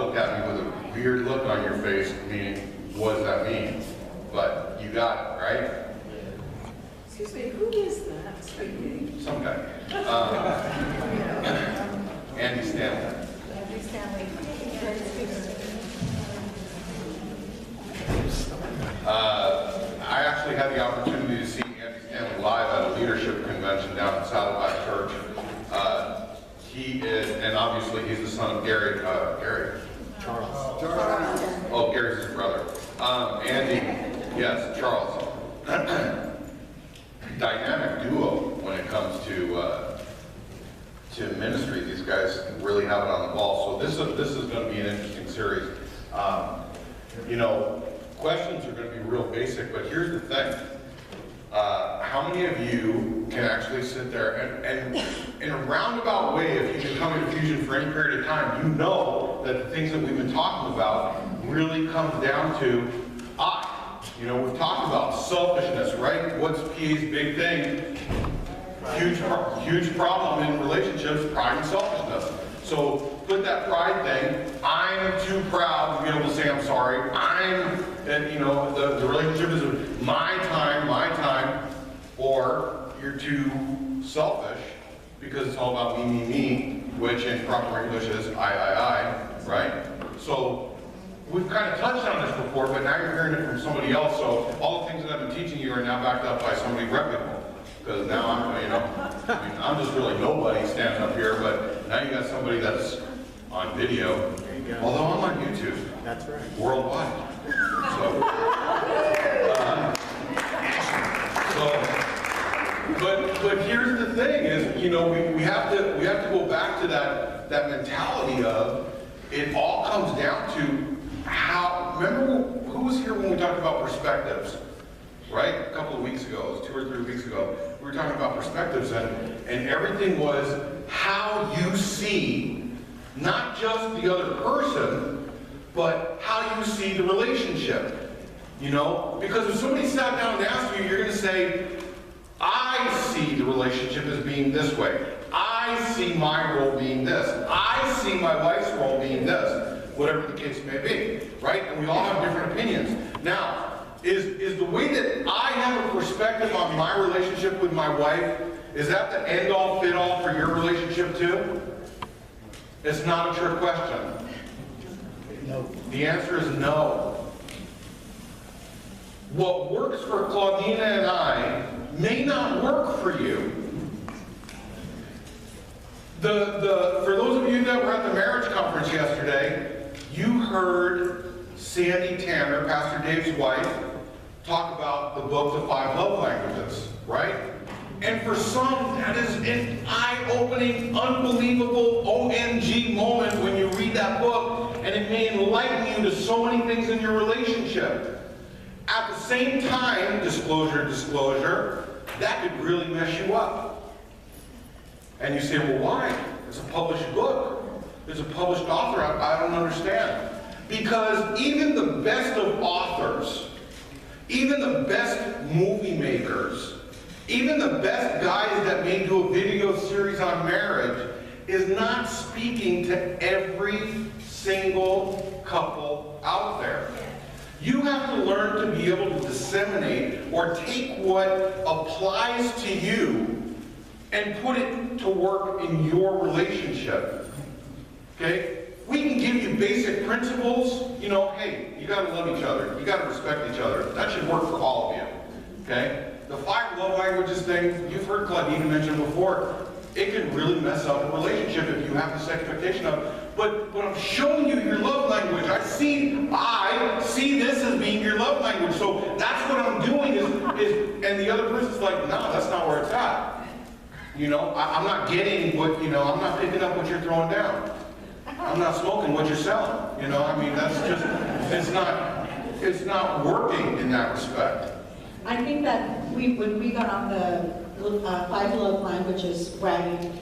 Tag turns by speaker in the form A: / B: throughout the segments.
A: looked at me with a weird look on your face, meaning, what does that mean? But you got it, right?
B: Excuse me, who is that speaking?
A: Some guy. Andy Stanley.
B: Andy Stanley.
A: I actually had the opportunity to see Andy Stanley live at a leadership convention down at Saddleback Church. He is, and obviously he's the son of Gary.
C: Charles.
A: Oh, Gary's his brother. Andy, yes, Charles. Dynamic duo when it comes to ministry. These guys really have it on the ball. So this is going to be an interesting series. You know, questions are going to be real basic, but here's the thing. How many of you can actually sit there and in a roundabout way, if you can come into Fusion for any period of time, you know that the things that we've been talking about really comes down to I. You know, we've talked about selfishness, right? What's PA's big thing? Huge problem in relationships, pride and selfishness. So put that pride thing, I'm too proud to be able to say I'm sorry. And you know, the relationship is my time, or you're too selfish because it's all about me, which in proper English is I, right? So we've kind of touched on this before, but now you're hearing it from somebody else, so all the things that I've been teaching you are now backed up by somebody reputable. Because now I'm, you know, I mean, I'm just really nobody standing up here, but now you got somebody that's on video, although I'm on YouTube.
C: That's right.
A: Worldwide. But here's the thing is, you know, we have to go back to that mentality of it all comes down to how, remember who was here when we talked about perspectives, right? A couple of weeks ago, it was 2 or 3 weeks ago, we were talking about perspectives and everything was how you see not just the other person, but how you see the relationship. You know, because if somebody sat down and asked you, you're going to say, I see the relationship as being this way. I see my role being this. I see my wife's role being this. Whatever the case may be, right? And we all have different opinions. Now, is the way that I have a perspective on my relationship with my wife, is that the end-all, fit-all for your relationship too? It's not a trick question.
C: No.
A: The answer is no. What works for Claudina and I may not work for you. For those of you that were at the marriage conference yesterday, you heard Sandy Tanner, Pastor Dave's wife, talk about the book, The 5 Love Languages, right? And for some, that is an eye-opening, unbelievable OMG moment when you read that book, and it may enlighten you to so many things in your relationship. At the same time, disclosure, that could really mess you up. And you say, well, why? It's a published book. It's a published author. I don't understand. Because even the best of authors, even the best movie makers, even the best guys that may do a video series on marriage is not speaking to every single couple out there. You have to learn to be able to disseminate or take what applies to you and put it to work in your relationship. Okay? We can give you basic principles, you know, hey, you gotta love each other, you gotta respect each other. That should work for all of you. Okay? The 5 love languages thing, you've heard Claudina mention before, it can really mess up a relationship if you have this expectation of, but I'm showing you your love language. I see this as being your love language. So that's what I'm doing is and the other person's like, no, that's not where it's at. You know, I'm not getting what, you know, I'm not picking up what you're throwing down. I'm not smoking what you're selling. You know, I mean, that's just, it's not working in that respect.
D: I think that when we got on the 5 love languages bragging,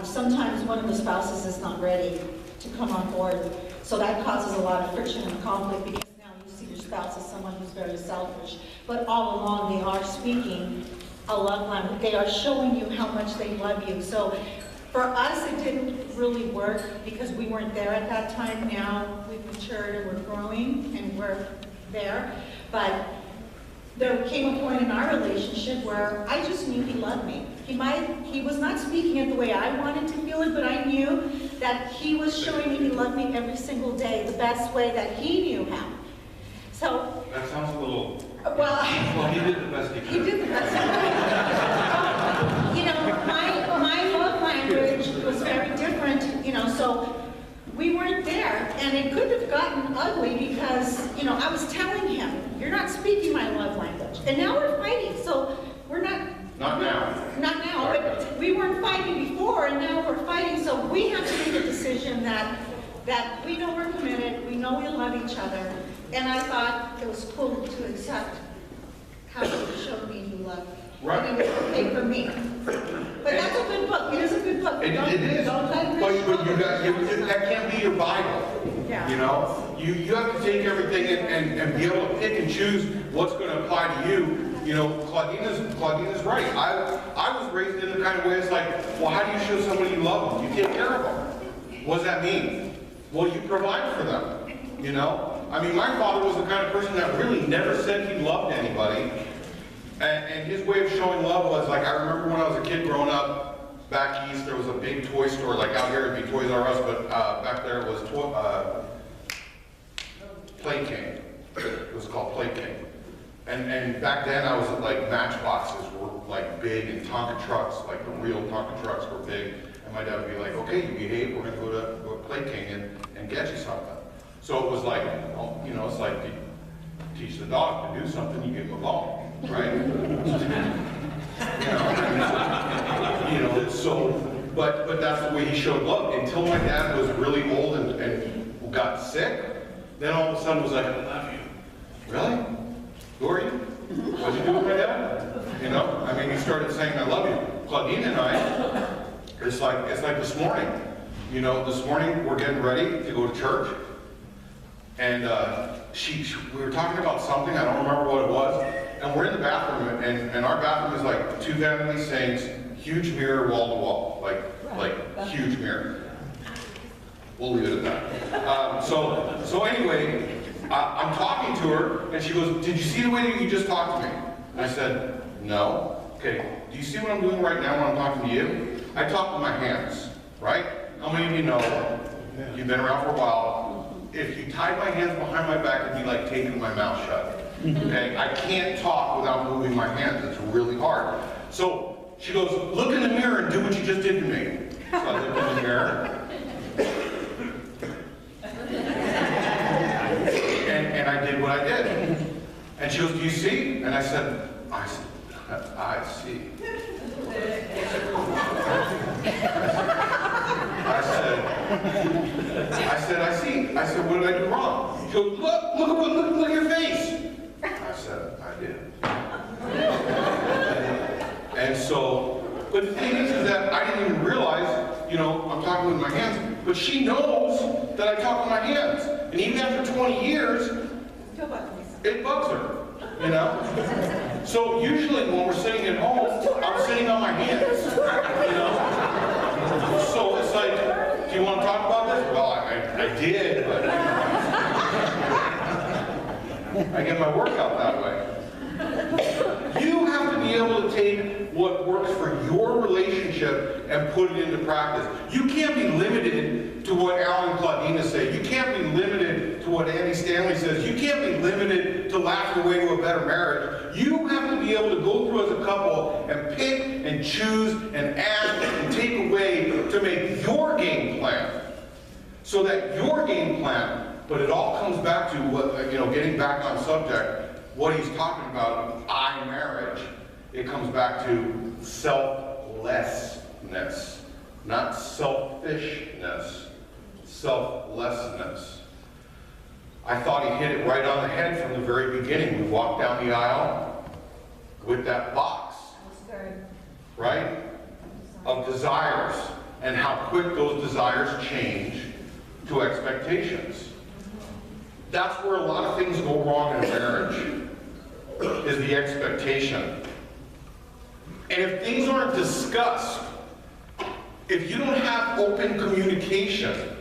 D: sometimes one of the spouses is not ready to come on board. So that causes a lot of friction and conflict because now you see your spouse as someone who's very selfish. But all along they are speaking a love language. They are showing you how much they love you. So For us, it didn't really work because we weren't there at that time. Now we've matured and we're growing and we're there. But there came a point in our relationship where I just knew he loved me. He was not speaking it the way I wanted to feel it, but I knew that he was showing me he loved me every single day, the best way that he knew how. So,
A: That sounds a little,
D: well,
A: well, he did the best he
D: he
A: could.
D: did the best. You know, my love language was very different, you know, so we weren't there, and it could have gotten ugly because, you know, I was telling him, you're not speaking my love language. And now we're fighting, so we're not.
A: Not now.
D: Not now, but we weren't fighting before, and now we're fighting, so we have to make a decision that we know we're committed, we know we love each other, and I thought it was cool to accept how he showed me he loved me.
A: Right.
D: And it was okay for me. But that's a good book, it is a good book.
A: It is,
D: Don't let it
A: but you got, that can't be your Bible.
D: Yeah.
A: You know, you have to take everything and be able to pick and choose what's going to apply to you. You know, Claudina's right. I was raised in the kind of way it's like, well, how do you show somebody you love them? You take care of them. What does that mean? Well, you provide for them. You know, I mean, my father was the kind of person that really never said he loved anybody, and his way of showing love was like, I remember when I was a kid growing up back east, there was a big toy store. Like out here it'd be Toys R Us, but back there it was Play King. It was called Play King. And back then I was like Matchboxes were like big, and Tonka trucks, like the real Tonka trucks were big. And my dad would be like, okay, you behave, we're gonna go to Play King and get you something. So it was like, you know, it's like you teach the dog to do something, you give him a bone, right? you know, so, but that's the way he showed love. Until my dad was really old and got sick, then all of a sudden was like, I love you. Really? Who are you? What'd you do with my dad? You know, I mean, he started saying, I love you. Claudine and I, it's like this morning. You know, this morning we're getting ready to go to church. And we were talking about something, I don't remember what it was. And we're in the bathroom, and our bathroom is like 2 vanity sinks, huge mirror, wall to wall. Like huge mirror. We'll leave it at that. So anyway, I'm talking to her, and she goes, did you see the way that you just talked to me? And I said, no. Okay, do you see what I'm doing right now when I'm talking to you? I talk with my hands, right? How many of you know, you've been around for a while, if you tied my hands behind my back, it'd be like taping my mouth shut. Okay, I can't talk without moving my hands, it's really hard. So she goes, look in the mirror and do what you just did to me. So I looked in the mirror. And I did what I did. And she goes, do you see? And I said, I see. I said, I see. I said, what did I do wrong? She goes, look at your face. I said, I did. And so, but the thing is that I didn't even realize, you know, I'm talking with my hands, but she knows that I talk with my hands. And even after 20 years, it bugs her, you know? So usually when we're sitting at home, I'm sitting on my hands, you know? So it's like, do you want to talk about this? Well, I did, but I get my workout that way. You have to be able to take what works for your relationship and put it into practice. You can't be limited to what Al and Claudina say. You can't be limited to what Andy Stanley says. You can't be limited to laughing away to a better marriage. You have to be able to go through as a couple and pick and choose and add and take away to make your game plan. So that your game plan, but it all comes back to what, you know, getting back on subject, what he's talking about, marriage, it comes back to selflessness, not selfishness, selflessness. I thought he hit it right on the head from the very beginning. We walked down the aisle with that box, right, of desires, and how quick those desires change to expectations. That's where a lot of things go wrong in a marriage, is the expectation. And if things aren't discussed, if you don't have open communication,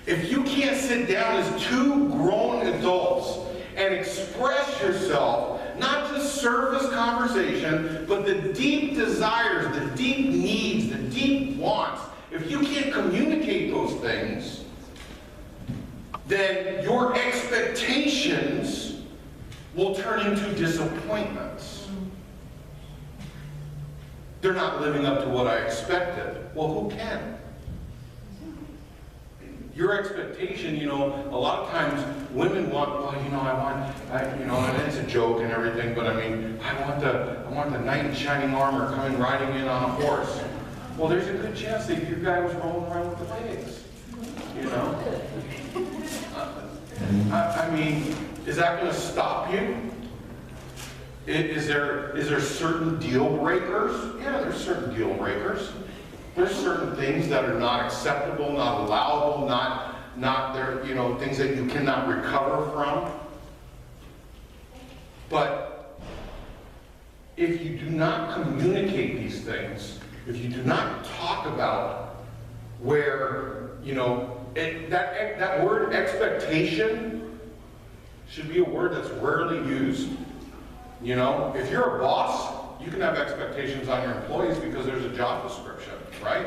A: if you can't sit down as two grown adults and express yourself, not just surface conversation, but the deep desires, the deep needs, the deep wants, if you can't communicate those things, then your expectations will turn into disappointments. They're not living up to what I expected. Well, who can? Your expectation, you know, a lot of times women want, well, you know, and it's a joke and everything, but I mean, I want the knight in shining armor coming riding in on a horse. Well, there's a good chance that your guy was rolling around with the legs, you know? I mean, is that going to stop you? Is there certain deal breakers? Yeah, there's certain deal breakers. There's certain things that are not acceptable, not allowable, not there, you know, things that you cannot recover from. But if you do not communicate these things, if you do not talk about where, you know, that word expectation should be a word that's rarely used. You know, if you're a boss, you can have expectations on your employees because there's a job description, right?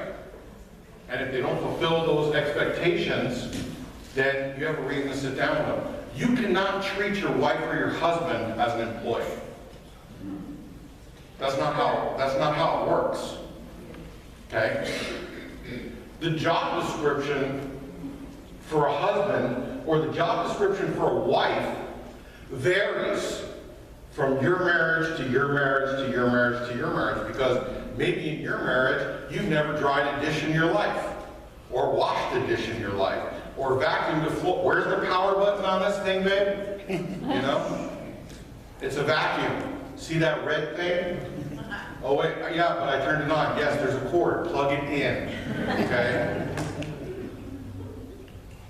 A: And if they don't fulfill those expectations, then you have a reason to sit down with them. You cannot treat your wife or your husband as an employee. That's not how it works. Okay? The job description for a husband or the job description for a wife varies from your marriage to your marriage to your marriage to your marriage, because maybe in your marriage you've never dried a dish in your life, or washed a dish in your life, or vacuumed the floor. Where's the power button on this thing, babe? You know? It's a vacuum. See that red thing? Oh wait, yeah, but I turned it on. Yes, there's a cord. Plug it in. Okay?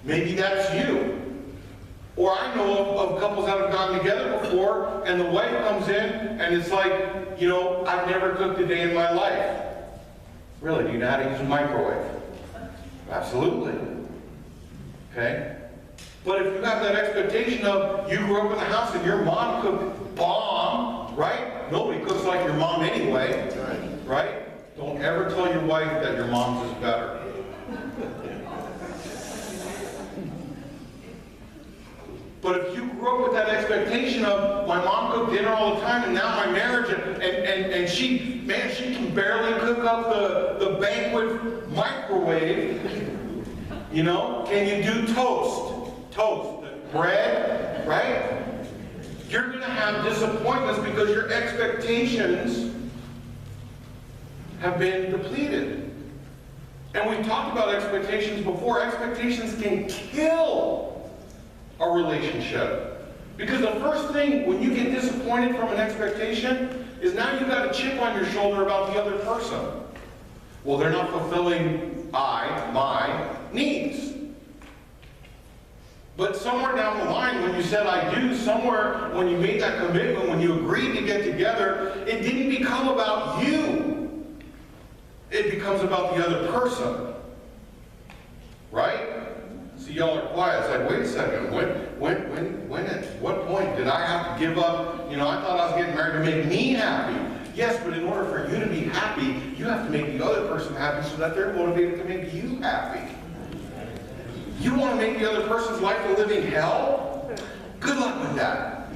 A: Maybe that's you. Or I know of couples that have gotten together before, and the wife comes in, and it's like, you know, I've never cooked a day in my life. Really? Do you know how to use a microwave? Absolutely. Okay? But if you have that expectation of, you grew up in the house and your mom cooked bomb, right? Nobody cooks like your mom anyway, right? Don't ever tell your wife that your mom's is better. But if you grew up with that expectation of, my mom cooked dinner all the time, and now my marriage, and she, man, she can barely cook up the banquet microwave, you know? Can you do toast? Toast. Bread, right? You're going to have disappointments because your expectations have been depleted. And we talked about expectations before. Expectations can kill a relationship. Because the first thing when you get disappointed from an expectation is now you've got a chip on your shoulder about the other person. Well, they're not fulfilling my needs. But somewhere down the line, when you said I do, somewhere when you made that commitment, when you agreed to get together, it didn't become about you. It becomes about the other person. Right? See, y'all are quiet. It's like, wait a second. When at what point did I have to give up? You know, I thought I was getting married to make me happy. Yes, but in order for you to be happy, you have to make the other person happy so that they're motivated to make you happy. You want to make the other person's life a living hell? Good luck with that.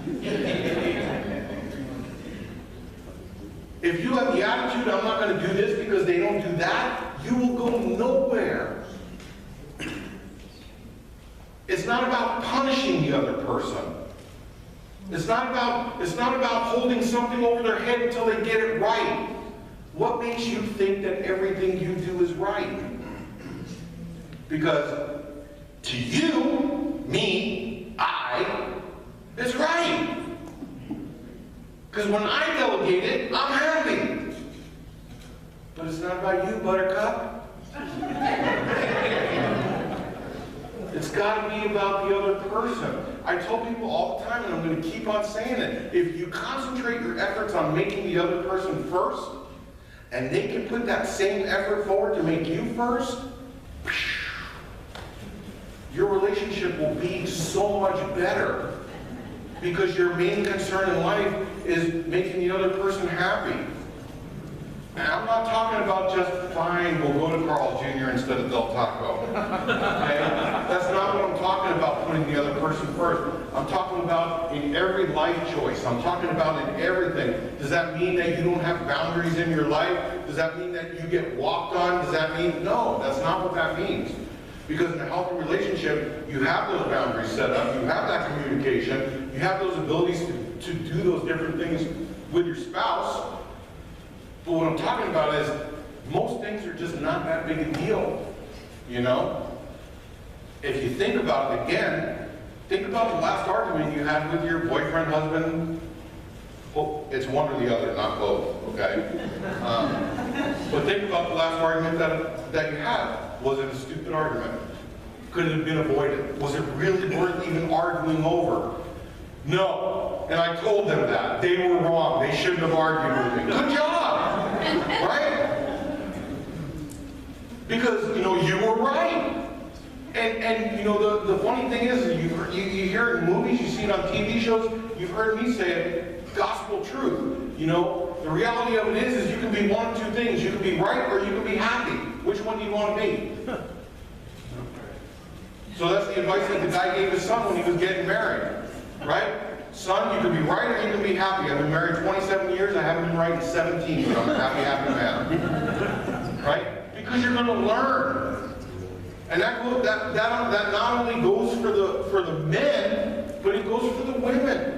A: If you have the attitude, I'm not going to do this because they don't do that, you will go nowhere. It's not about punishing the other person. It's not about holding something over their head until they get it right. What makes you think that everything you do is right? Because to you, me, it's right. Because when I delegate it, I'm happy. But it's not about you, Buttercup. It's got to be about the other person. I tell people all the time, and I'm going to keep on saying it, if you concentrate your efforts on making the other person first, and they can put that same effort forward to make you first, your relationship will be so much better because your main concern in life is making the other person happy. And I'm not talking about just, fine, we'll go to Carl's Jr. instead of Del Taco. Okay? That's not what I'm talking about, putting the other person first. I'm talking about in every life choice. I'm talking about in everything. Does that mean that you don't have boundaries in your life? Does that mean that you get walked on? Does that mean, no, that's not what that means. Because in a healthy relationship, you have those boundaries set up, you have that communication, you have those abilities to do those different things with your spouse. But what I'm talking about is, most things are just not that big a deal, you know? If you think about it again, think about the last argument you had with your boyfriend, husband. Well, it's one or the other, not both, okay? But think about the last argument that you had. Was it a stupid argument? Could it have been avoided? Was it really worth even arguing over? No. And I told them that. They were wrong. They shouldn't have argued with me. Good job! Right? Because, you know, you were right. And you know, the funny thing is, you hear it in movies, you see it on TV shows, you've heard me say it, gospel truth. You know, the reality of it is you can be one of two things. You can be right or you can be happy. Which one do you want to be? So that's the advice that the guy gave his son when he was getting married. Right? Son, you can be right or you can be happy. I've been married 27 years, I haven't been right in 17, but I'm a happy man. Right? Because you're going to learn. And that not only goes for the men, but it goes for the women.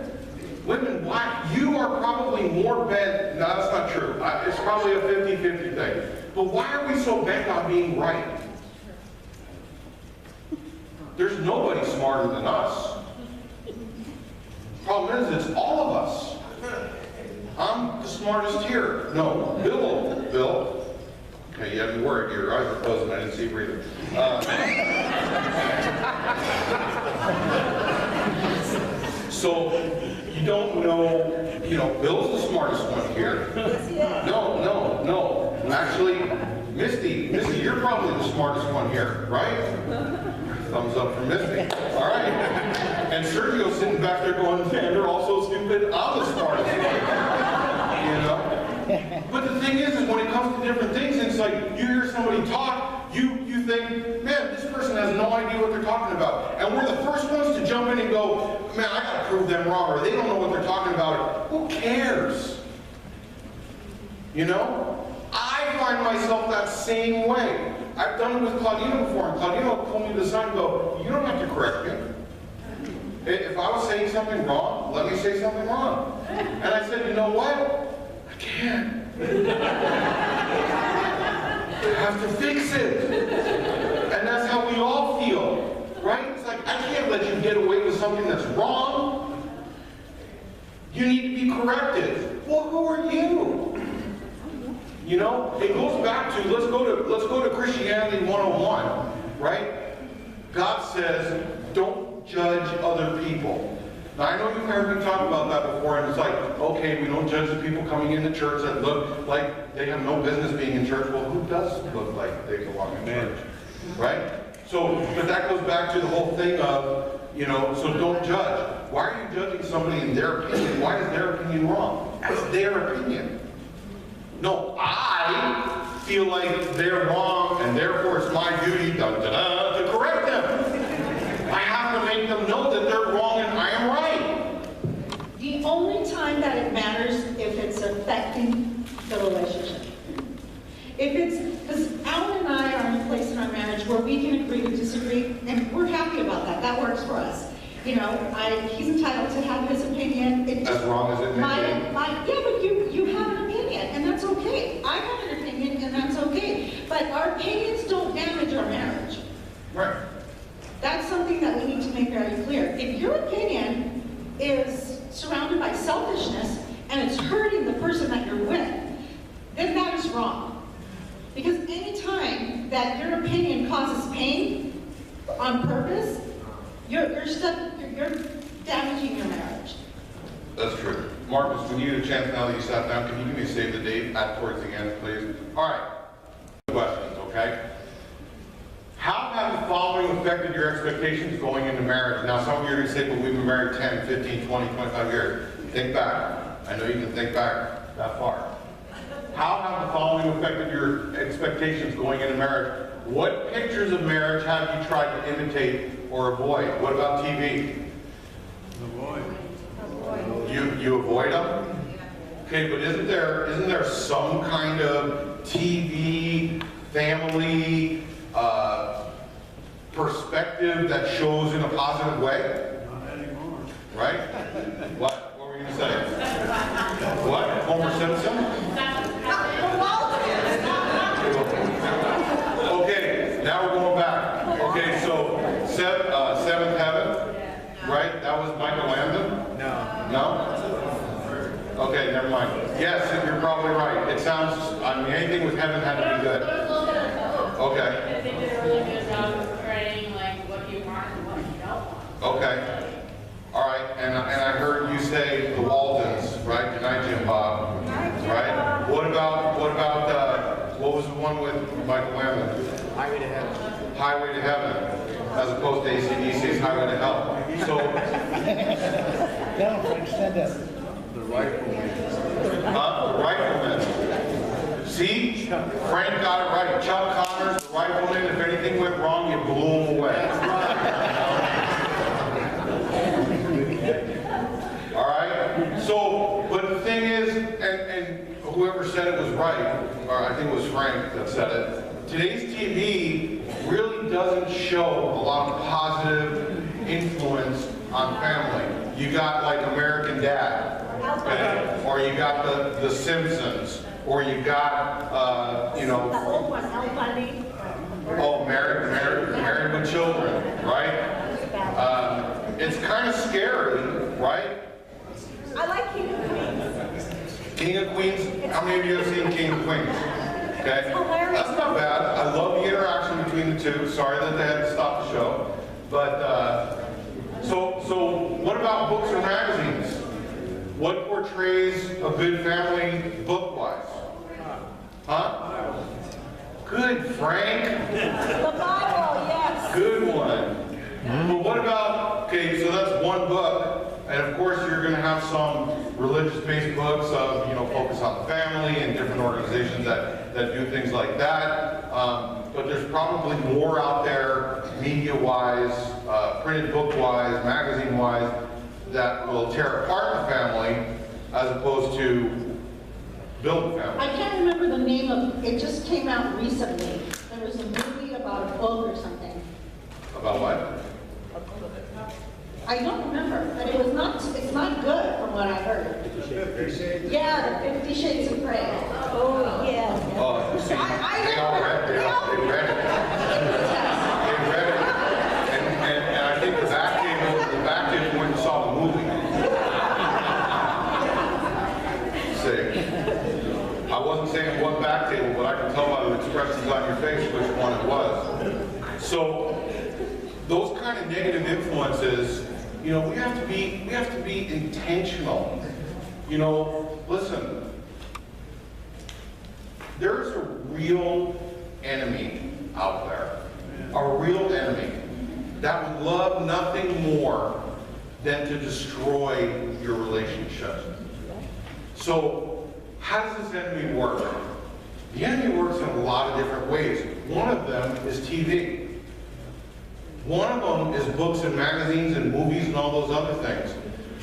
A: Women, why? You are probably more bent. No, that's not true. It's probably a 50-50 thing. But why are we so bent on being right? There's nobody smarter than us. Problem is, it's all of us. I'm the smartest here. No, Bill. Okay, you had me worried. Your eyes were closed and I didn't see you breathing. So, you don't know, you know, Bill's the smartest one here. No. Actually, Misty, you're probably the smartest one here, right? Thumbs up for Misty. All right. And Sergio's sitting back there going, man, they're all so stupid. I'm the smartest one. You know? But the thing is when it comes to different things, it's like you hear somebody talk, you think, man, this person has no idea what they're talking about. And we're the first ones to jump in and go, man, I gotta prove them wrong, or they don't know what they're talking about. Who cares? You know? I find myself that same way. I've done it with Claudino before, and Claudino pulled me to the side and go, you don't have to correct me. If I was saying something wrong, let me say something wrong. And I said, you know what? I can't. I have to fix it. And that's how we all feel, right? It's like, I can't let you get away with something that's wrong. You need to be corrected. Well, who are you? You know, it goes back to, let's go to Christianity 101, right? God says, don't judge other people. Now, I know you've heard me talk about that before, and it's like, okay, we don't judge the people coming into church that look like they have no business being in church. Well, who does look like they belong in church, right? So, but that goes back to the whole thing of, you know, so don't judge. Why are you judging somebody in their opinion? Why is their opinion wrong? That's their opinion. No, I feel like they're wrong, and therefore it's my duty to correct them. I have to make them know that they're wrong and I am right.
D: The only time that it matters if it's affecting the relationship. If it's, because Alan and I are in a place in our marriage where we can agree to disagree, and we're happy about that. That works for us. You know, he's entitled to have his opinion.
A: As wrong as it may be.
D: Yeah, but you have an opinion, and that's okay. I have an opinion, and that's okay. But our opinions don't damage our marriage.
A: Right.
D: That's something that we need to make very clear. If your opinion is surrounded by selfishness and it's hurting the person that you're with, then that is wrong. Because any time that your opinion causes pain on purpose, you're damaging your marriage.
A: That's true. Marcus, when you get a chance now that you sat down, can you give me a save the date at towards the end, please? All right. Questions, okay? How have the following affected your expectations going into marriage? Now, some of you are going to say, but we've been married 10, 15, 20, 25 years. Think back. I know you can think back that far. How have the following affected your expectations going into marriage? What pictures of marriage have you tried to imitate or avoid? What about TV? You avoid them? Okay, but isn't there some kind of TV, family, perspective that shows in a positive way?
C: Not anymore.
A: Right? What were you going to say? What? Homer Simpson? Okay, now we're going back. Okay, so Seventh Heaven, right? That was Michael Landon?
C: No.
A: No? Okay, never mind. Yes, you're probably right. It sounds, I mean, anything with heaven had to be good. Okay.
E: I think they did a really good job of portraying like what you want and what you don't want.
A: Okay. All right, and I heard you say the Waldens, right? Good night, Jim Bob. Right? What about, what was the one with Michael Landon?
C: Highway to Heaven.
A: Highway to Heaven, as opposed to AC/DC's Highway to Hell. So,
C: No, Frank, stand up. The Rifleman.
A: the Rifleman. See? Frank got it right. Chuck Connors, the Rifleman, if anything went wrong, you blew him away. All right? So, but the thing is, and whoever said it was right, or I think it was Frank that said it, today's TV really doesn't show a lot of positive influence on family. You got like American Dad, okay? Or you got the Simpsons, or you got, you know,
D: The old one, El Bundy.
A: oh, married with Children, right? It's kind of scary, right?
D: I like King of Queens.
A: King of Queens, how many of you have seen King of Queens? Okay,
D: hilarious.
A: that's not bad. I love the interaction between the two. Sorry that they had to stop the show. But, so what about books or magazines? What portrays a good family book-wise? Huh? Good, Frank.
D: The Bible, yes.
A: Good one. But what about, okay, so that's one book. And of course, you're going to have some religious-based books of, you know, focus on the family and different organizations that do things like that. But there's probably more out there, media-wise, printed book-wise, magazine-wise, that will tear apart the family as opposed to build the
D: I
A: family.
D: can't remember the name of, it just came out recently. There was a movie about a book or something.
A: About what?
D: I don't remember, but it was not, it's not good from what I heard.
C: 50 Shades.
D: Yeah, the 50 Shades of Grey. Oh, yeah.
A: Oh, see, they all read it. They read it. They read it. And I think the back table went and saw the movie. See, I wasn't saying what back table, but I can tell by the expressions on your face which one it was. So, those kind of negative influences, you know, we have to be intentional. You know, listen, there's a real enemy out there, a real enemy that would love nothing more than to destroy your relationship. So, how does this enemy work? The enemy works in a lot of different ways. One of them is TV. One of them is books and magazines and movies and all those other things.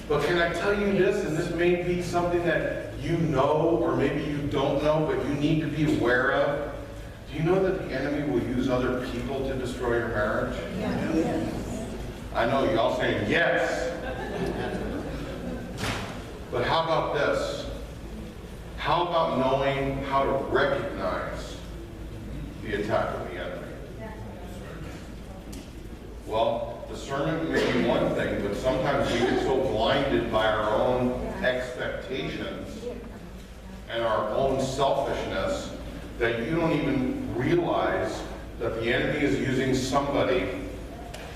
A: But can I tell you this, and this may be something that you know or maybe you don't know, but you need to be aware of. Do you know that the enemy will use other people to destroy your marriage?
D: Yeah.
A: I know you all saying yes. But how about this? How about knowing how to recognize the attack of the enemy? Well, discernment may be one thing, but sometimes we get so blinded by our own expectations and our own selfishness that you don't even realize that the enemy is using somebody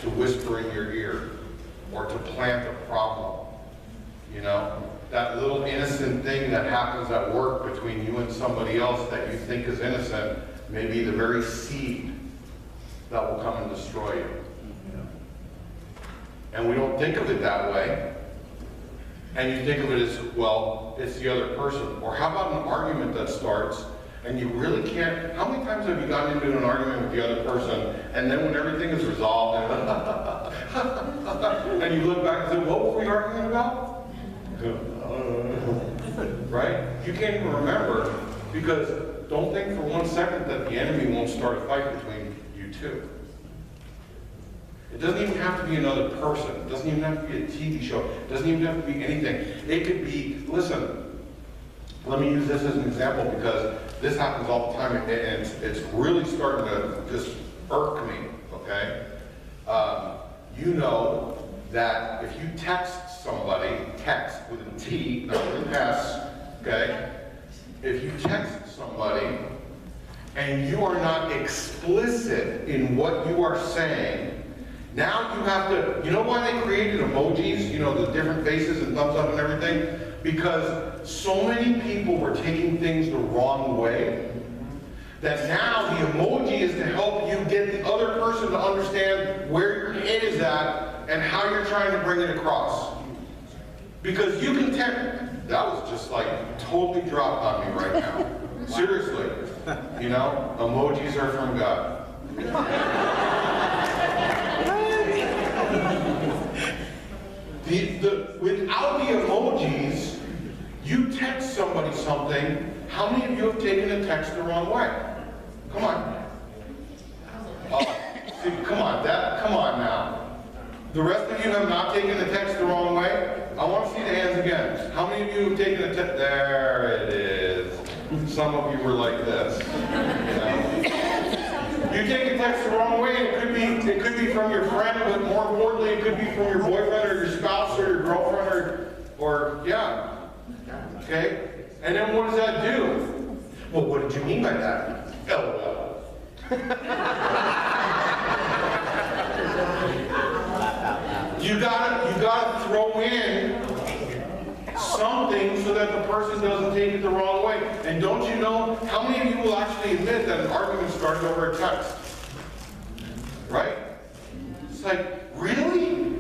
A: to whisper in your ear or to plant a problem, you know? that little innocent thing that happens at work between you and somebody else that you think is innocent may be the very seed that will come and destroy you. And we don't think of it that way. And you think of it as, well, it's the other person. Or how about an argument that starts and you really can't, how many times have you gotten into an argument with the other person and then when everything is resolved and you look back and say, what were we arguing about? Right? You can't even remember, because don't think for 1 second that the enemy won't start a fight between you two. It doesn't even have to be another person. It doesn't even have to be a TV show. It doesn't even have to be anything. It could be, listen, let me use this as an example because this happens all the time and it's really starting to just irk me, okay? You know that if you text somebody, text with a T, not with an S, okay? If you text somebody and you are not explicit in what you are saying, now you have to, you know why they created emojis, you know, the different faces and thumbs up and everything? Because so many people were taking things the wrong way that now the emoji is to help you get the other person to understand where your head is at and how you're trying to bring it across. Because you can text, that was just like totally dropped on me right now. Seriously. You know, emojis are from God. Without the emojis, you text somebody something, how many of you have taken a text the wrong way? Come on. See, come on now. The rest of you have not taken the text the wrong way? I want to see the hands again. How many of you have taken a text? There it is. Some of you were like this. You know? You take a text the wrong way, it could be from your friend, but more importantly, it could be from your boyfriend or your spouse or your girlfriend or yeah. Okay? And then what does that do? Well, what did you mean by that? LOL. You gotta throw in something so that the person doesn't take it the wrong way. And don't you know, how many of you will actually admit that an argument started over a text? Right? It's like, really?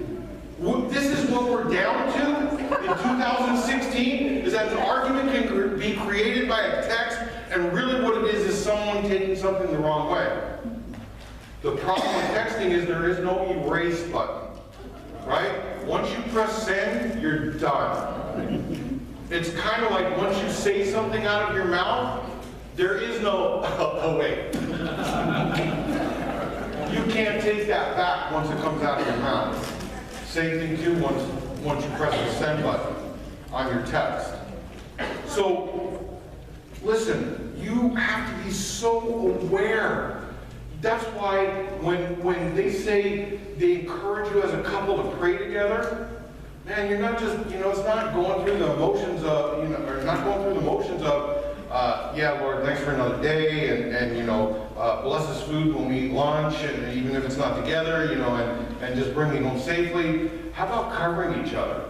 A: This is what we're down to in 2016? Is that an argument can be created by a text, and really what it is someone taking something the wrong way. The problem with texting is there is no erase button. Right? Once you press send, you're done. It's kind of like once you say something out of your mouth, there is no, oh wait. You can't take that back once it comes out of your mouth. Same thing too once you press the send button on your text. So, listen, you have to be so aware. That's why when they say they encourage you as a couple to pray together, man, you're not just, you know, it's not going through the emotions of, you know, or not going through the motions of, yeah, Lord, thanks for another day, and you know, bless this food when we eat lunch, and even if it's not together, you know, and just bring me home safely. How about covering each other?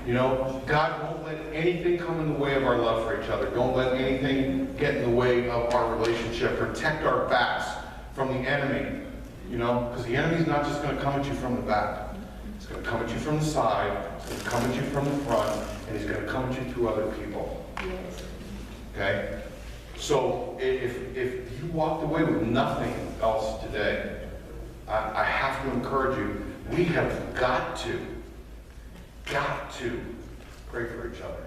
A: You know, God won't let anything come in the way of our love for each other. Don't let anything get in the way of our relationship. Protect our backs from the enemy, you know, because the enemy's not just going to come at you from the back. It's going to come at you from the side, it's going to come at you from the front, and he's going to come at you through other people.
B: Yes.
A: Okay? So if you walked away with nothing else today, I have to encourage you, we have got to pray for each other.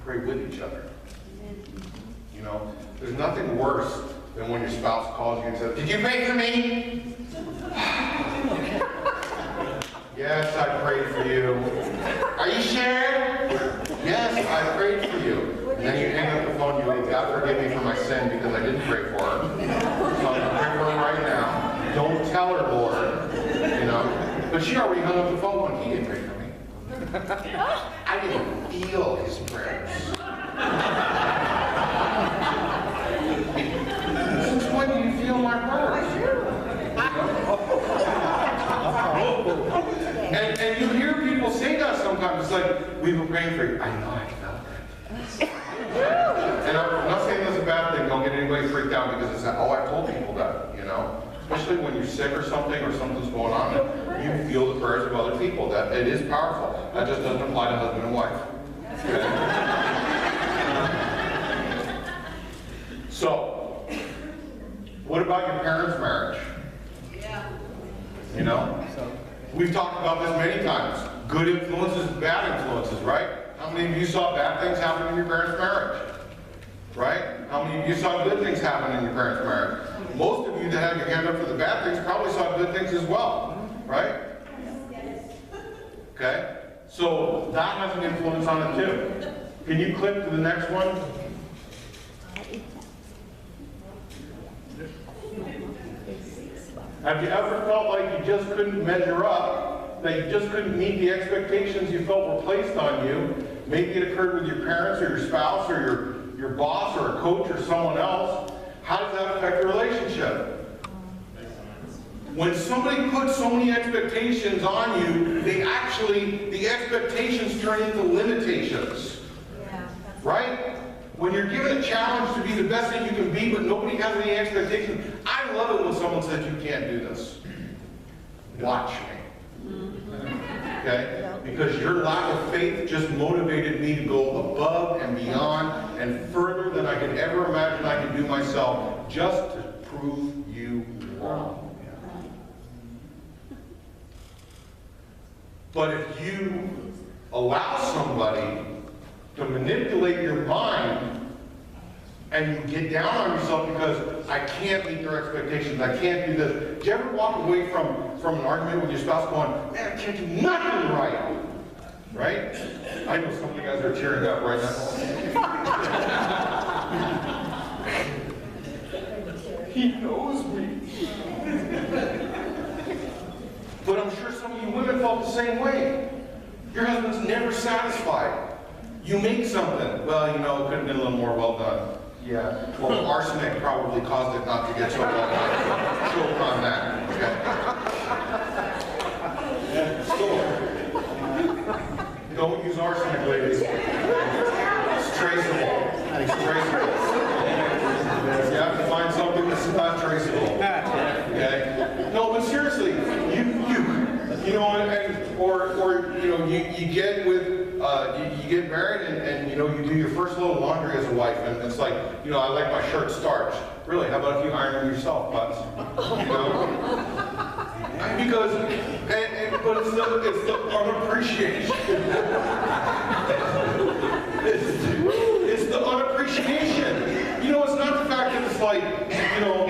A: Pray with each other. You know, there's nothing worse than when your spouse calls you and says, "Did you pray for me?" "Yes, I prayed for you." "Are you sure?" "Yes, I prayed for you." And then you hang up the phone, you go, "God forgive me for my sin because I didn't pray for her. So I'm going to pray for her right now. Don't tell her, Lord." You know? But she already hung up the phone going, "He didn't pray for me. I didn't feel his prayers." Since when do you feel my prayers? And you hear people say that sometimes. It's like, we've been praying for you. I know, I felt that. And I'm not saying that's a bad thing, don't get anybody freaked out because it's not, oh, I told people that, you know? Especially when you're sick or something's going on, and you feel the prayers of other people, that it is powerful. That just doesn't apply to husband and wife. Okay? So, what about your parents' marriage?
E: Yeah.
A: You know? We've talked about this many times. Good influences, bad influences, right? How many of you saw bad things happen in your parents' marriage? Right? How many of you saw good things happen in your parents' marriage? Most of you that have your hand up for the bad things probably saw good things as well, right? Okay? So that has an influence on it too. Can you click to the next one? Have you ever felt like you just couldn't measure up, that you just couldn't meet the expectations you felt were placed on you? Maybe it occurred with your parents or your spouse or your boss or a coach or someone else. How does that affect your relationship? When somebody puts so many expectations on you, the expectations turn into limitations. Right? When you're given a challenge to be the best that you can be, but nobody has any expectations, I love it when someone says you can't do this. Watch me. Okay? Because your lack of faith just motivated me to go above and beyond and further than I could ever imagine I could do myself, just to prove you wrong. But if you allow somebody to manipulate your mind and you get down on yourself because I can't meet their expectations, I can't do this. Do you ever walk away from an argument with your spouse going, man, I can't do nothing right? Right? I know some of you guys are cheering up right now. He knows me. But I'm sure some of you women felt the same way. Your husband's never satisfied. You make something. Well, you know, it could have been a little more well done. Yeah. Well, arsenic probably caused it not to get so well done. Choke on that. Okay. So, don't use arsenic, ladies. It's traceable. It's traceable. You have to find something that's not traceable. Okay? No, but seriously, you know, or you know, you get with. You get married and you know, you do your first load of laundry as a wife, and it's like, you know, I like my shirt starched. Really, how about if you iron them yourself, butts? You know? Because, but it's the unappreciation. It's the unappreciation. You know, it's not the fact that it's like, you know,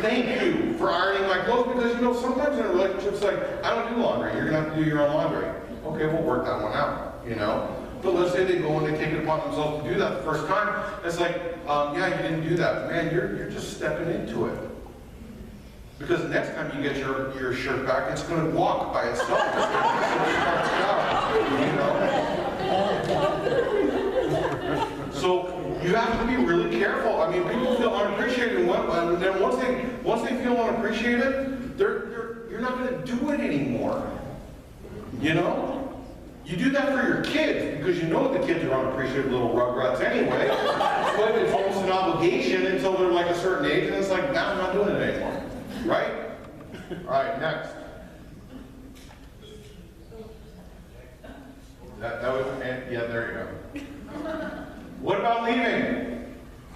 A: thank you for ironing my clothes, because, you know, sometimes in a relationship it's like, I don't do laundry, you're gonna have to do your own laundry. Okay, we'll work that one out, you know? But let's say they go and they take it upon themselves to do that the first time. It's like, yeah, you didn't do that. Man, you're just stepping into it. Because the next time you get your shirt back, it's going to walk by itself. It's going to you know? So you have to be really careful. I mean, people feel unappreciated, and then once they feel unappreciated, you're not going to do it anymore. You know? You do that for your kids, because you know the kids are unappreciated little rugrats anyway, but it's almost an obligation until they're like a certain age, and it's like, nah, I'm not doing it anymore. Right? All right, next. That was, yeah, there you go. What about leaving?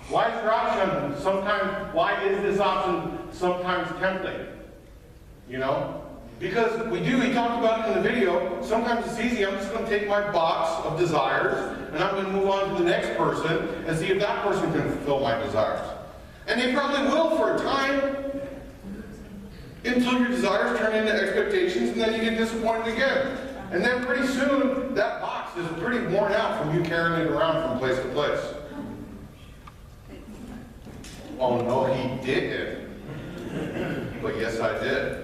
A: Why is your option sometimes, why is this option sometimes tempting? You know? Because we talked about it in the video, sometimes it's easy, I'm just going to take my box of desires, and I'm going to move on to the next person, and see if that person can fulfill my desires. And they probably will for a time, until your desires turn into expectations, and then you get disappointed again. And then pretty soon, that box is pretty worn out from you carrying it around from place to place. Oh no, he didn't. But yes, I did.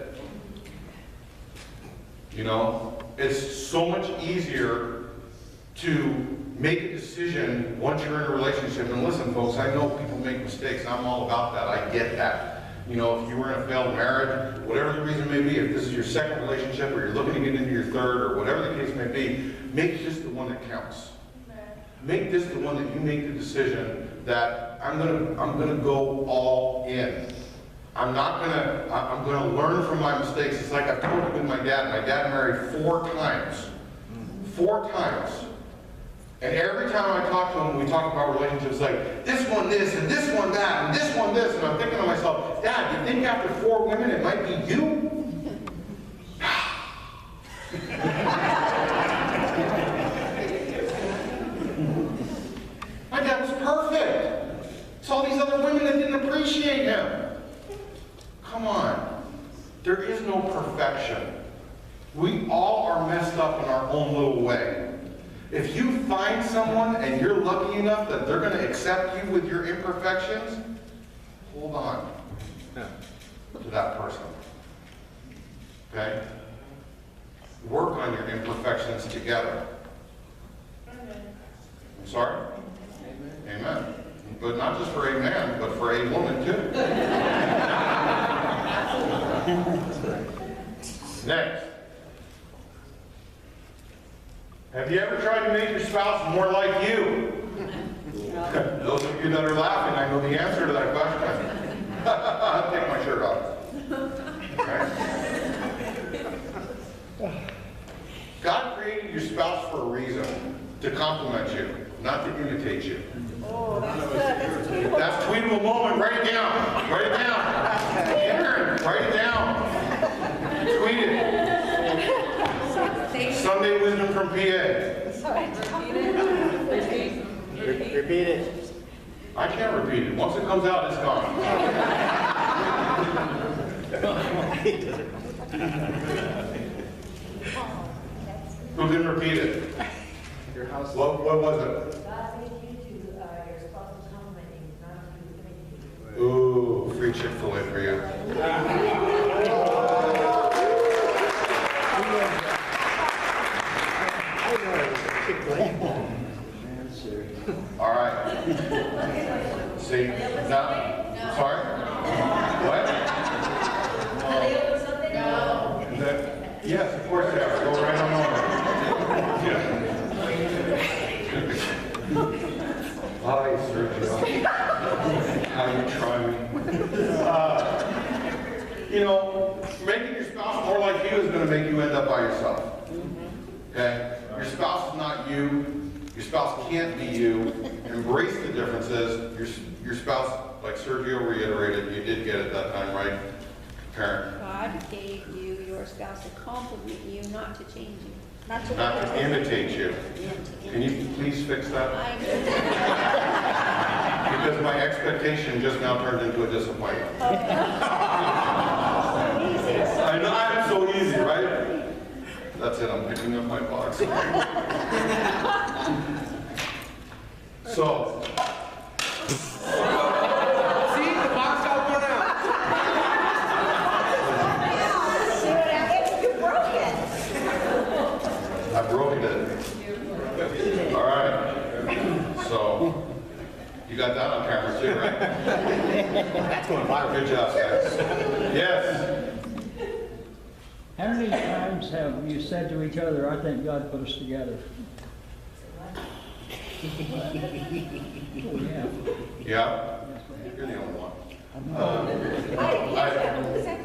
A: You know, it's so much easier to make a decision once you're in a relationship. And listen, folks, I know people make mistakes. I'm all about that. I get that. You know, if you were in a failed marriage, whatever the reason may be, if this is your second relationship or you're looking to get into your third, or whatever the case may be, make this the one that counts. Make this the one that you make the decision that I'm gonna go all in. I'm gonna learn from my mistakes. It's like I've told you with my dad. My dad married 4 times. 4 times. And every time I talk to him, we talk about relationships like, this one this, and this one that, and this one this, and I'm thinking to myself, Dad, you think after 4 women it might be you? My dad was perfect. It's all these other women that didn't appreciate him. Come on. There is no perfection. We all are messed up in our own little way. If you find someone and you're lucky enough that they're going to accept you with your imperfections, hold on to that person. Okay? Work on your imperfections together. I'm sorry? Amen. But not just for a man, but for a woman too. Next. Have you ever tried to make your spouse more like you? Those of you that are laughing, I know the answer to that question. I'll take my shirt off. Okay? God created your spouse for a reason, to compliment you, not to imitate you.
B: Oh, that's good. That's tweetable.
A: That's tweetable moment. Write it down. Write it down. Karen, write it down. Tweet it. Sunday wisdom from PA.
C: Repeat it.
A: I can't repeat it. Once it comes out, it's gone. Who didn't repeat it?
C: Your house.
A: What was it?
F: God made you to your spouse to compliment you, not to imitate you.
A: Ooh, free Chick-fil-A for you. All right. See, now, sorry? What?
F: Are they open something? No.
A: Yes, of course they are. Go right on over. Yeah. Hi, Sergio. How you try me? You know, making your spouse more like you is going to make you end up by yourself. Okay? Your spouse is not you. Your spouse can't be you. Embrace the differences. Your spouse, like Sergio reiterated, you did get it that time, right, Karen?
G: God gave you your spouse to compliment you, not to change you.
D: Not to
A: Not to imitate you. Can you please fix that? Because my expectation just now turned into a disappointment. I know, I'm so easy, right? That's it, I'm picking up my box. So.
C: See, the box got worn out.
D: You broke it.
A: I broke it. All right. So, you got that on camera too, right?
C: That's going viral.
A: Good job, guys. Yes.
H: How many times have you said to each other, I think God put us together? Oh, yeah.
A: Yeah? You're the only one.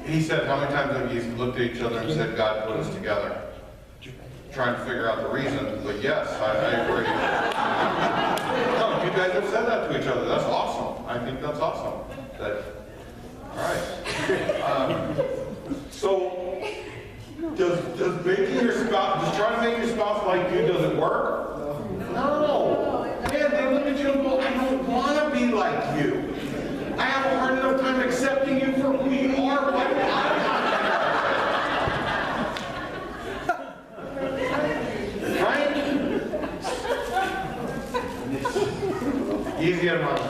A: He said, how many times have you looked at each other and said, God put us together? Trying to figure out the reason, but yes, I agree. No, you guys have said that to each other. That's awesome. I think that's awesome. All right. So, does making your spouse, just trying to make your spouse like you, does it work? No. Man, they look at you and go, I don't want to be like you. I have a hard enough time accepting you for who you are. Why would I right? Easy at mine.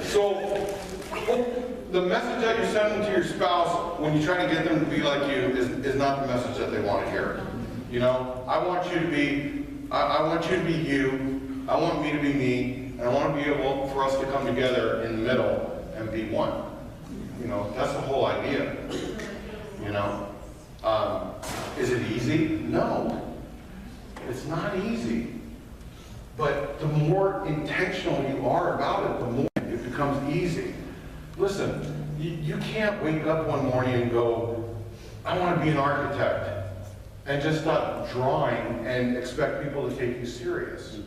A: So, the message that you're sending to your spouse when you try to get them to be like you is not the message that they want to hear. You know, I want you to be you. I want me to be me. And I want to be able for us to come together in the middle and be one. You know, that's the whole idea. know? Is it easy? No. It's not easy. But the more intentional you are about it, the more it becomes easy. Listen, you can't wake up one morning and go, I want to be an architect, and just stop drawing and expect people to take you serious.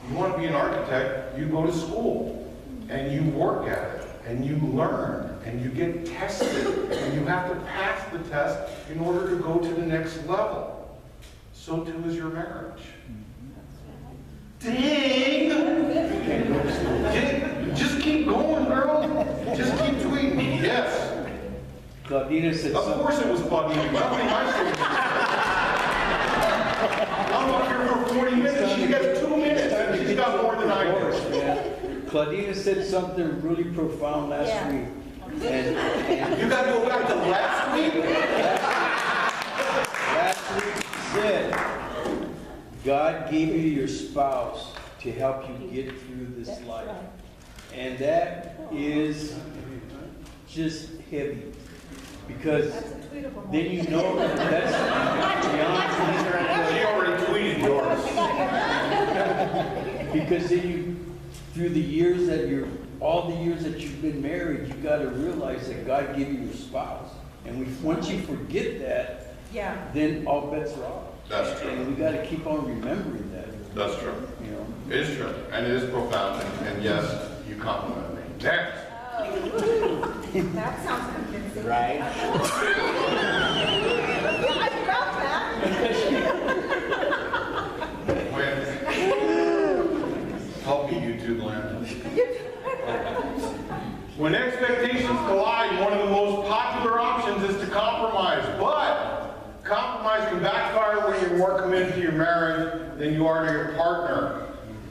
A: You want to be an architect, you go to school, and you work at it, and you learn, and you get tested, and you have to pass the test in order to go to the next level. So too is your marriage. Dang! Just keep going, girl. Just keep tweeting. Yes.
I: Claudina said
A: Of
I: something.
A: course it was bugging me. Nothing I said. I'm up here for 40 minutes. She got 2 minutes, and she's got more than I do.
I: Yeah. Claudina said something really profound last
G: Yeah.
I: week. And
A: You got to go back to last week?
I: last week she said, God gave you your spouse to help you get through this life. And that is just heavy. Because then you know that's beyond.
A: She already tweeted yours.
I: Because then you, through the years that all the years that you've been married, you got to realize that God gave you your spouse. And once you forget that, then all bets are off.
A: That's true.
I: And we got to keep on remembering that.
A: That's true.
I: You know.
A: It is true, and it is profound, and yes, you compliment me. Next.
F: That sounds convincing.
C: Right?
A: Help me, YouTube land. When expectations collide, one of the most popular options is to compromise. But compromise can backfire when you're more committed to your marriage than you are to your partner.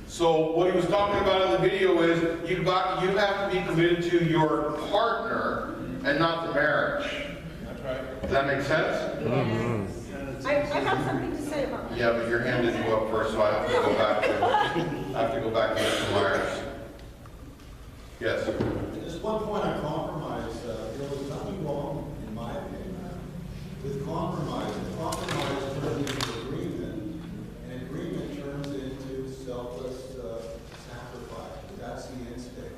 A: So what he was talking about in the video is you have to be committed to your partner and not the marriage. That's right. Does that make sense?
F: I have something to say about that.
A: Yeah, but your hand didn't go up first, so I have to go back to Mr. Myers. Yes.
J: Just one point on compromise. There was nothing wrong, in my opinion, with compromise. Compromise turns into agreement, and agreement turns into selfless sacrifice. That's the instinct.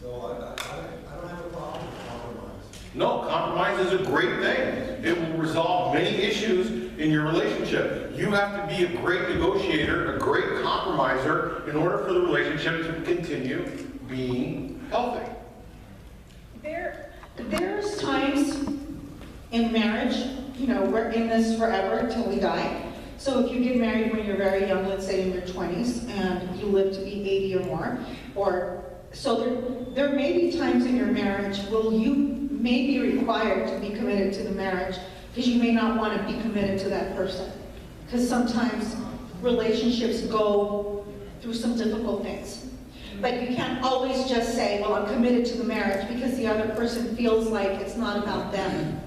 J: So I don't have a problem with compromise.
A: No, compromise is a great thing. It will resolve many issues in your relationship. You have to be a great negotiator, a great compromiser in order for the relationship to continue being healthy.
D: There's times in marriage, we're in this forever till we die. So if you get married when you're very young, let's say in your 20s, and you live to be 80 or more, so there may be times in your marriage where you may be required to be committed to the marriage because you may not want to be committed to that person. Because sometimes relationships go through some difficult things. But you can't always just say, well, I'm committed to the marriage because the other person feels like it's not about them.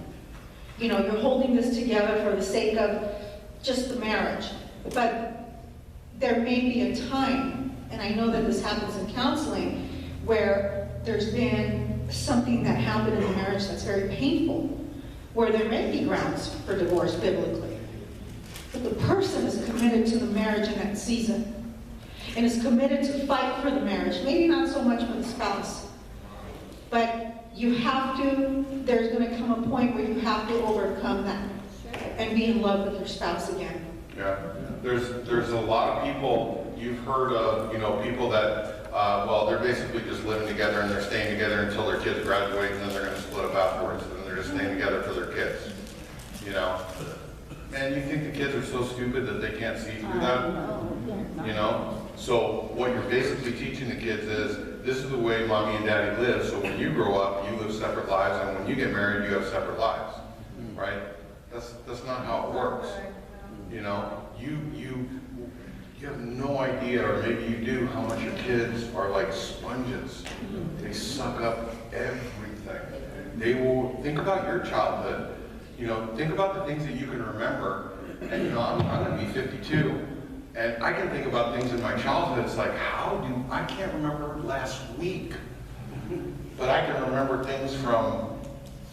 D: You're holding this together for the sake of just the marriage. But there may be a time, and I know that this happens in counseling, where there's been something that happened in the marriage that's very painful, where there may be grounds for divorce biblically. But the person is committed to the marriage in that season and is committed to fight for the marriage, maybe not so much for the spouse, but there's going to come a point where you have to overcome that and be in love with your spouse again.
A: Yeah, there's a lot of people you've heard of, people that, they're basically just living together and they're staying together until their kids graduate and then they're going to split up afterwards and they're just staying together for their kids, And you think the kids are so stupid that they can't see through that? So what you're basically teaching the kids is, this is the way mommy and daddy live, so when you grow up, you live separate lives, and when you get married, you have separate lives, right? That's not how it works. You have no idea, or maybe you do, how much your kids are like sponges. They suck up everything. They will, think about your childhood, think about the things that you can remember, and I'm gonna be 52, and I can think about things in my childhood. It's like, I can't remember last week, but I can remember things from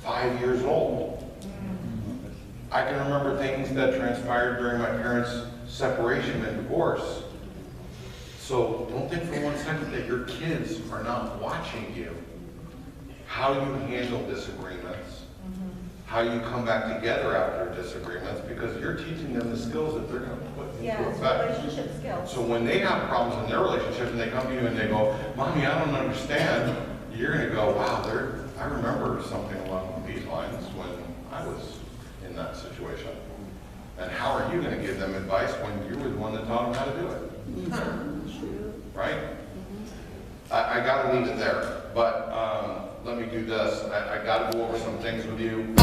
A: 5 years old. I can remember things that transpired during my parents' separation and divorce. So don't think for 1 second that your kids are not watching you. How you handle disagreements, how you come back together after disagreements, because you're teaching them the skills that they're going to put into
D: Yeah, it's
A: effect.
D: relationship skills.
A: So when they have problems in their relationship and they come to you and they go, Mommy, I don't understand, you're going to go, wow, I remember something along these lines when I was in that situation. And how are you going to give them advice when you were the one that taught them how to do it? Right? I got to leave it there, but let me do this. I got to go over some things with you.